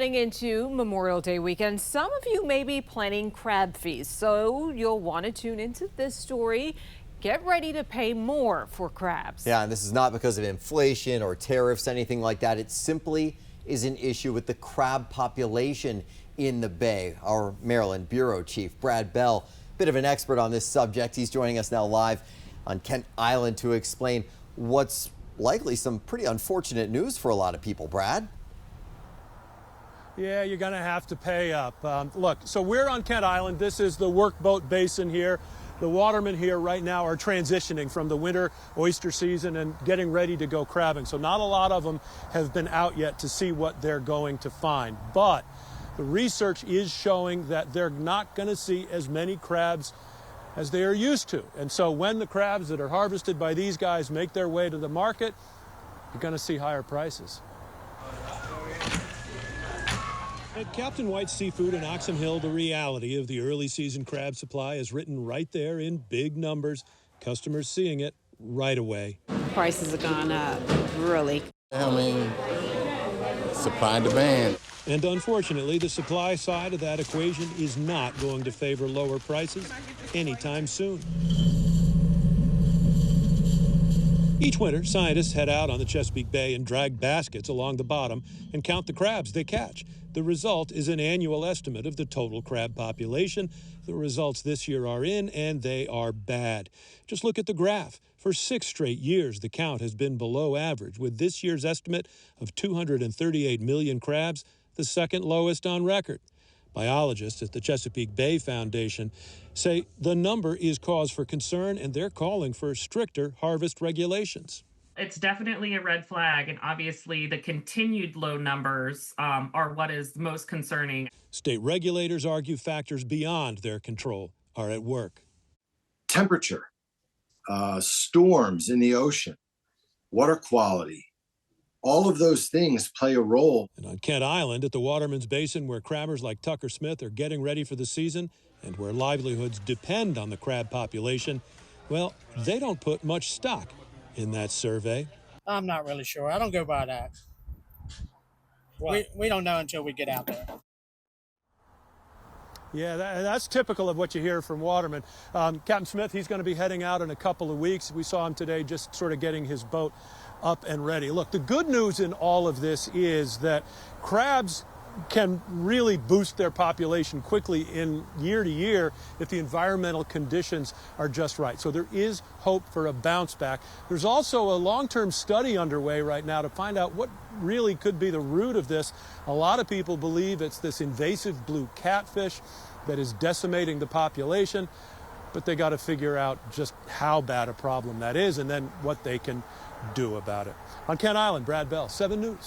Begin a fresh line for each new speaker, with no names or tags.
heading into Memorial Day weekend, some of you may be planning crab feasts, so you'll want to tune into this story. Get ready to pay more for crabs.
Yeah, and this is not because of inflation or tariffs, anything like that. It simply is an issue with the crab population in the Bay. Our Maryland Bureau Chief, Brad Bell, bit of an expert on this subject. He's joining us now live on Kent Island to explain what's likely some pretty unfortunate news for a lot of people. Brad?
Yeah, you're going to have to pay up. Look, so we're on Kent Island. This is the workboat basin here. The watermen here right now are transitioning from the winter oyster season and getting ready to go crabbing. So not a lot of them have been out yet to see what they're going to find. But the research is showing that they're not going to see as many crabs as they are used to. And so when the crabs that are harvested by these guys make their way to the market, you're going to see higher prices. At Captain White's Seafood in Oxon Hill, the reality of the early season crab supply is written right there in big numbers. Customers seeing it right away.
Prices have gone up, really.
I mean, supply and demand.
And unfortunately, the supply side of that equation is not going to favor lower prices anytime soon. Each winter, scientists head out on the Chesapeake Bay and drag baskets along the bottom and count the crabs they catch. The result is an annual estimate of the total crab population. The results this year are in, and they are bad. Just look at the graph. For 6 straight years, the count has been below average, with this year's estimate of 238 million crabs, the second lowest on record. Biologists at the Chesapeake Bay Foundation say the number is cause for concern, and they're calling for stricter harvest regulations.
It's definitely a red flag, and obviously the continued low numbers are what is most concerning.
State regulators argue factors beyond their control are at work.
Temperature, storms in the ocean, water quality, all of those things play a role.
And on Kent Island at the Waterman's Basin, where crabbers like Tucker Smith are getting ready for the season and where livelihoods depend on the crab population, well, they don't put much stock in that survey.
I'm not really sure. I don't go by that. We don't know until we get out there.
Yeah, that's typical of what you hear from watermen. Captain Smith, he's going to be heading out in a couple of weeks. We saw him today just sort of getting his boat up and ready. Look, the good news in all of this is that crabs can really boost their population quickly in year to year if the environmental conditions are just right. So there is hope for a bounce back. There's also a long-term study underway right now to find out what really could be the root of this. A lot of people believe it's this invasive blue catfish that is decimating the population, but they got to figure out just how bad a problem that is and then what they can do about it. On Kent Island, Brad Bell, 7 News.